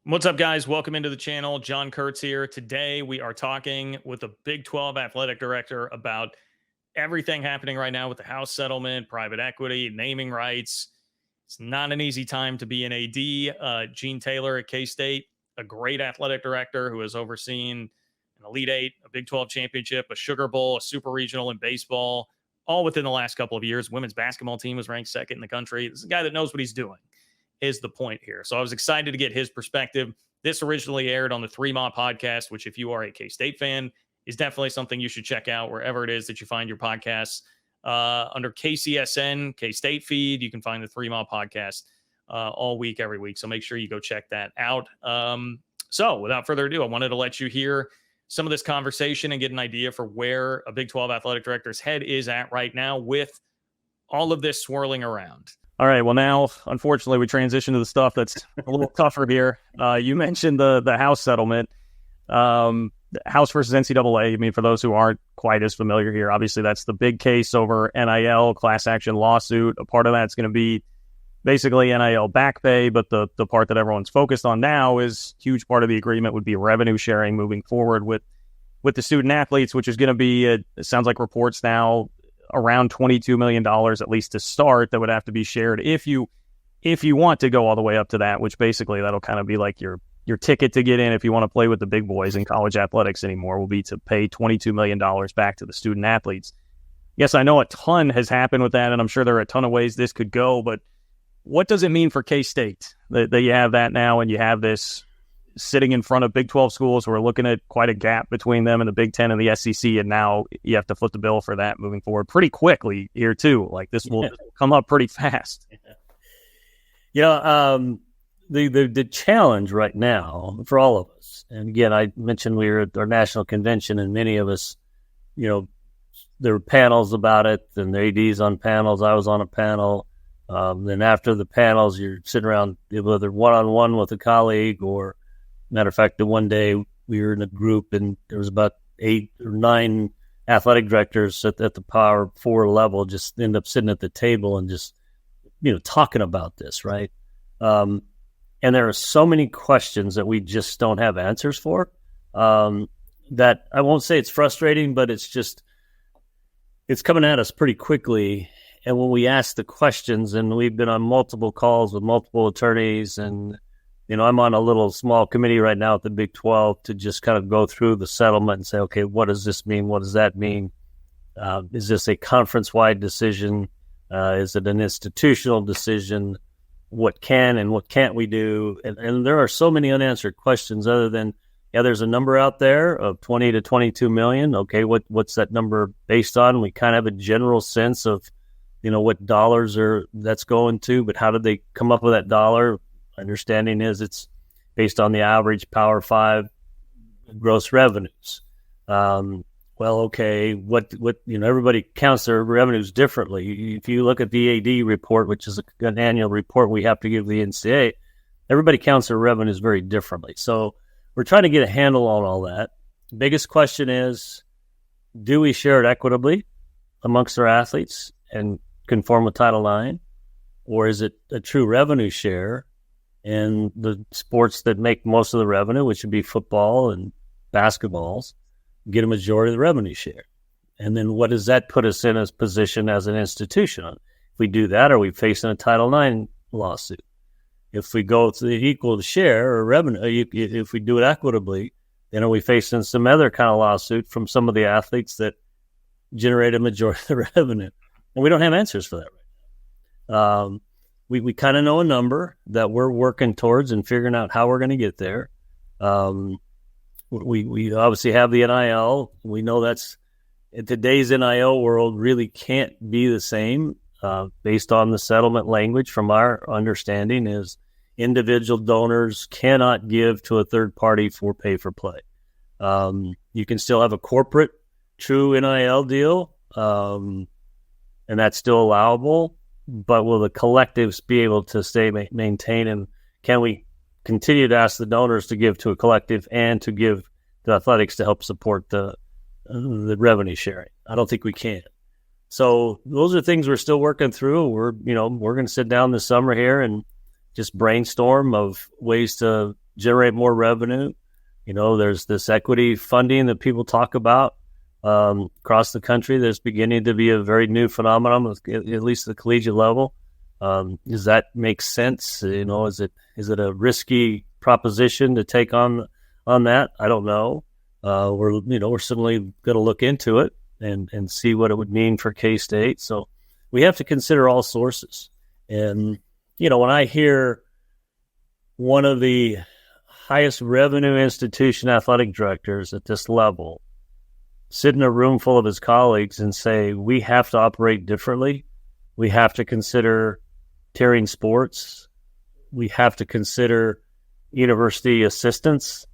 What's up, guys? Welcome into the channel. John Kurtz here. Today, we are talking with the Big 12 athletic director about everything happening right now with the House settlement, private equity, naming rights. It's not an easy time to be an AD. Gene Taylor at K-State, a great athletic director who has overseen an Elite Eight, a Big 12 championship, a Sugar Bowl, a Super Regional in baseball, all within the last couple of years. Women's basketball team was ranked second in the country. This is a guy that knows what he's doing, is the point here. So I was excited to get his perspective. This originally aired on the 3 Ma podcast, which, if you are a K-State fan, is definitely something you should check out wherever it is that you find your podcasts. Under KCSN, K-State feed, you can find the 3 Ma podcast all week, every week. So make sure you go check that out. So without further ado, I wanted to let you hear some of this conversation and get an idea for where a Big 12 athletic director's head is at right now with all of this swirling around. All right. Well, now, unfortunately, we transition to the stuff that's a little tougher here. You mentioned the House settlement, House versus NCAA. I mean, for those who aren't quite as familiar here, obviously that's the big case over NIL, class action lawsuit. A part of that's going to be basically NIL back pay, but the part that everyone's focused on now is huge part of the agreement would be revenue sharing moving forward with the student athletes, which is going to be, it sounds like reports now, around $22 million, at least to start, that would have to be shared if you want to go all the way up to that, which basically that'll kind of be like your ticket to get in if you want to play with the big boys in college athletics anymore, will be to pay $22 million back to the student athletes. Yes, I know a ton has happened with that, and I'm sure there are a ton of ways this could go, but what does it mean for K-State that you have that now and you have this sitting in front of Big 12 schools? We're looking at quite a gap between them and the Big 10 and the SEC, and now you have to foot the bill for that moving forward pretty quickly here too. Like this will come up pretty fast. The challenge right now for all of us, and again, I mentioned we were at our national convention, and many of us, there were panels about it, and the ADs on panels. I was on a panel. Then after the panels, you're sitting around whether one-on-one with a colleague, or matter of fact, the one day we were in a group and there was about 8 or 9 athletic directors at the Power 4 level just end up sitting at the table and just, talking about this, right? And there are so many questions that we just don't have answers for, that I won't say it's frustrating, but it's coming at us pretty quickly. And when we ask the questions, and we've been on multiple calls with multiple attorneys, and I'm on a little small committee right now at the Big 12 to just kind of go through the settlement and say, okay, what does this mean? What does that mean? Is this a conference-wide decision? Is it an institutional decision? What can and what can't we do? And there are so many unanswered questions other than, there's a number out there of 20 to 22 million. Okay, what's that number based on? We kind of have a general sense of, what dollars that's going to, but how did they come up with that dollar? Understanding is it's based on the average Power 5 gross revenues. Everybody counts their revenues differently. If you look at the AD report, which is an annual report we have to give the NCAA, everybody counts their revenues very differently. So we're trying to get a handle on all that. The biggest question is, do we share it equitably amongst our athletes and conform with Title IX? Or is it a true revenue share? And the sports that make most of the revenue, which would be football and basketballs, get a majority of the revenue share. And then what does that put us in as position as an institution? If we do that, are we facing a Title IX lawsuit? If we go to the equal share or revenue, if we do it equitably, then are we facing some other kind of lawsuit from some of the athletes that generate a majority of the revenue? And we don't have answers for that right now. We kind of know a number that we're working towards and figuring out how we're going to get there. We obviously have the NIL. We know that's in today's NIL world really can't be the same based on the settlement language. From our understanding is individual donors cannot give to a third party for pay for play. You can still have a corporate true NIL deal, and that's still allowable. But will the collectives be able to maintain, and can we continue to ask the donors to give to a collective and to give to athletics to help support the revenue sharing? I don't think we can. So those are things we're still working through. We're going to sit down this summer here and just brainstorm of ways to generate more revenue. There's this equity funding that people talk about across the country. There's beginning to be a very new phenomenon, at least at the collegiate level. Does that make sense? Is it a risky proposition to take on that? I don't know. We're certainly going to look into it and see what it would mean for K-State. So we have to consider all sources. And when I hear one of the highest revenue institution athletic directors at this level sit in a room full of his colleagues and say, we have to operate differently. We have to consider tearing sports. We have to consider university assistants,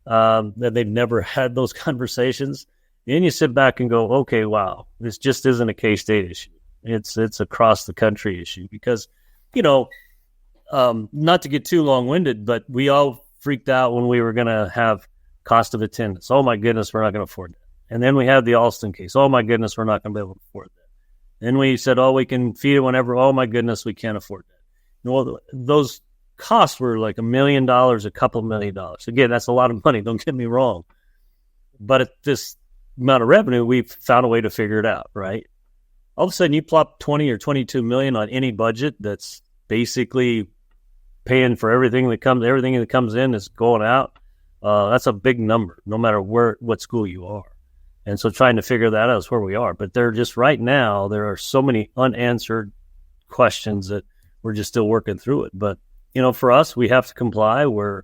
that they've never had those conversations. Then you sit back and go, okay, wow, this just isn't a K-State issue. It's across the country issue because, not to get too long-winded, but we all freaked out when we were going to have cost of attendance. Oh my goodness, we're not going to afford that. And then we had the Alston case. Oh my goodness, we're not going to be able to afford that. Then we said, oh, we can feed it whenever. Oh my goodness, we can't afford that. Well, those costs were like $1 million, a couple $1 million. Again, that's a lot of money. Don't get me wrong. But at this amount of revenue, we've found a way to figure it out, right? All of a sudden, you plop 20 or 22 million on any budget that's basically paying for everything that comes in is going out. That's a big number, no matter what school you are. And so trying to figure that out is where we are. But right now, there are so many unanswered questions that we're just still working through it. But, for us, we have to comply. We're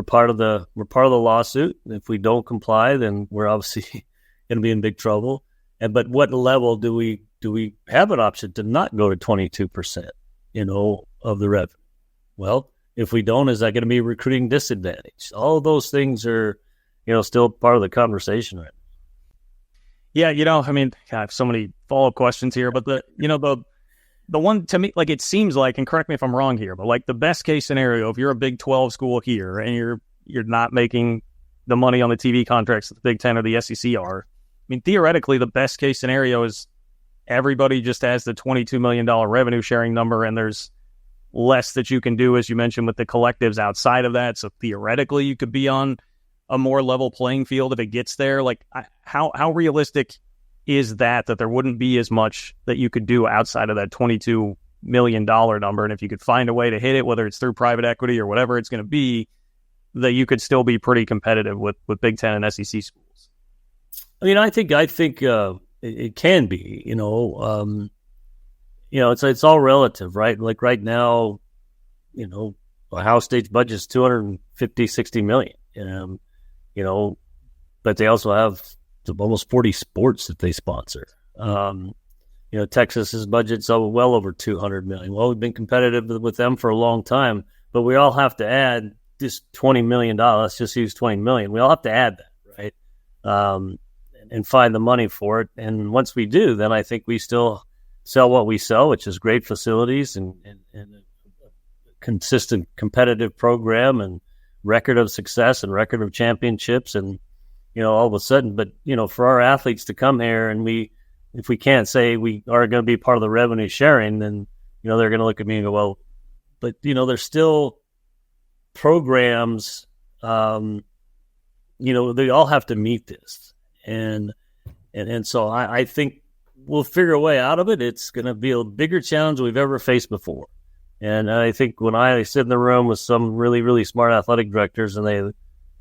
part of the lawsuit. If we don't comply, then we're obviously going to be in big trouble. But what level do we have an option to not go to 22%, of the revenue? Well, if we don't, is that going to be a recruiting disadvantage? All of those things are, still part of the conversation right now. Yeah, I have so many follow-up questions here, but the one to me, it seems like, and correct me if I'm wrong here, but the best case scenario, if you're a Big 12 school here and you're not making the money on the TV contracts that the Big 10 or the SEC are, theoretically, the best case scenario is everybody just has the $22 million revenue sharing number, and there's less that you can do, as you mentioned, with the collectives outside of that. So theoretically, you could be on a more level playing field if it gets there. How realistic is that there wouldn't be as much that you could do outside of that $22 million number? And if you could find a way to hit it, whether it's through private equity or whatever it's going to be, that you could still be pretty competitive with Big Ten and SEC schools. I think it can be. It's all relative, right? Like right now, Ohio State's budget is $250-60 million. But they also have almost 40 sports that they sponsor. Texas's budget's well over $200 million. Well, we've been competitive with them for a long time, but we all have to add this $20 million. Let's just use $20 million. We all have to add that, right? And find the money for it. And once we do, then I think we still sell what we sell, which is great facilities and a consistent competitive program and record of success and record of championships. And, all of a sudden, but, for our athletes to come here and if we can't say we are going to be part of the revenue sharing, then, they're going to look at me and go, well, but, there's still programs, they all have to meet this. And so I think we'll figure a way out of it. It's going to be a bigger challenge than we've ever faced before. And I think when I sit in the room with some really, really smart athletic directors and they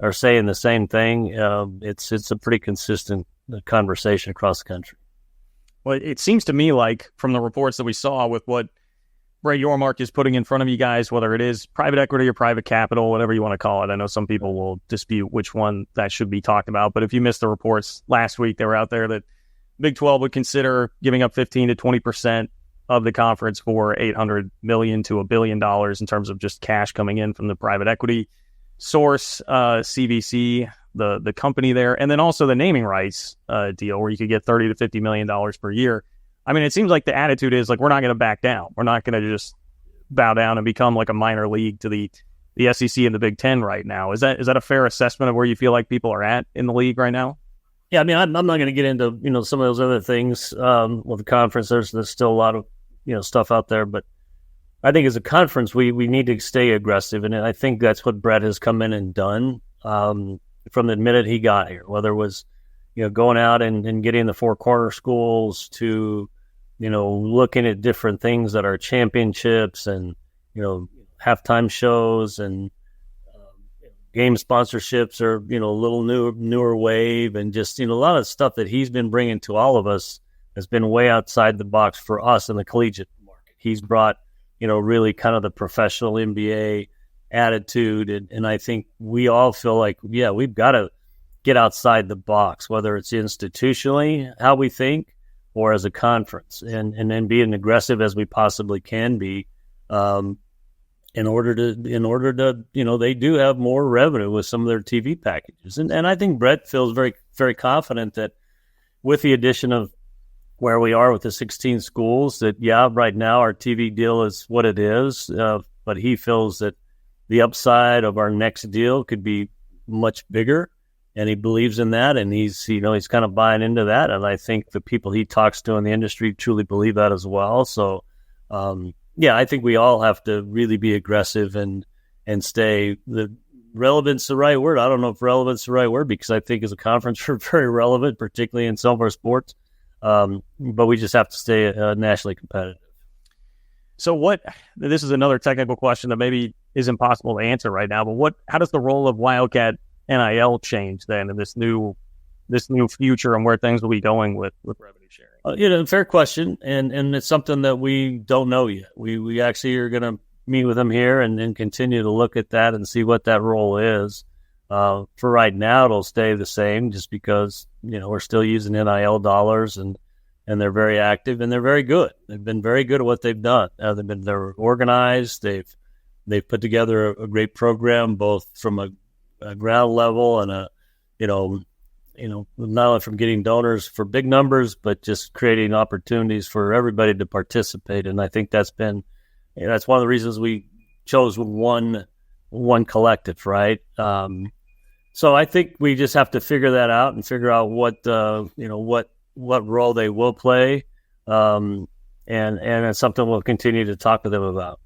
are saying the same thing, it's a pretty consistent conversation across the country. Well, it seems to me like from the reports that we saw with what Ray Yormark is putting in front of you guys, whether it is private equity or private capital, whatever you want to call it. I know some people will dispute which one that should be talked about, but if you missed the reports last week, they were out there that Big 12 would consider giving up 15 to 20% of the conference for $800 million to $1 billion in terms of just cash coming in from the private equity source, CVC, the company there, and then also the naming rights deal where you could get $30 to $50 million per year. It seems like the attitude is we're not going to back down. We're not going to just bow down and become like a minor league to the SEC and the Big Ten right now. Is that a fair assessment of where you feel like people are at in the league right now? Yeah, I'm not going to get into some of those other things with the conference. There's still a lot of stuff out there, but I think as a conference, we need to stay aggressive, and I think that's what Brett has come in and done from the minute he got here. Whether it was, going out and getting the four corner schools to, looking at different things that are championships and halftime shows and game sponsorships are a little newer wave, and just a lot of stuff that he's been bringing to all of us has been way outside the box for us in the collegiate market. He's brought really kind of the professional NBA attitude. And I think we all feel like, yeah, we've got to get outside the box, whether it's institutionally, how we think, or as a conference, and then being aggressive as we possibly can be, in order to, they do have more revenue with some of their TV packages. And I think Brett feels very, very confident that with the addition of where we are with the 16 schools, that, yeah, right now our TV deal is what it is, but he feels that the upside of our next deal could be much bigger, and he believes in that, and he's kind of buying into that, and I think the people he talks to in the industry truly believe that as well. So, yeah, I think we all have to really be aggressive and stay. The relevance the right word. I don't know if relevance the right word, because I think as a conference we're very relevant, particularly in some of our sports. But we just have to stay nationally competitive. So this is another technical question that maybe is impossible to answer right now, but how does the role of Wildcat NIL change then in this new future, and where things will be going with revenue sharing? Fair question. And it's something that we don't know yet. We actually are going to meet with them here and continue to look at that and see what that role is. For right now, it'll stay the same, just because, we're still using NIL dollars, and they're very active and they're very good. They've been very good at what they've done. They're organized. They've put together a great program, both from a ground level and not only from getting donors for big numbers, but just creating opportunities for everybody to participate. And I think that's one of the reasons we chose one collective, right? So I think we just have to figure that out and figure out what role they will play, and it's something we'll continue to talk with them about.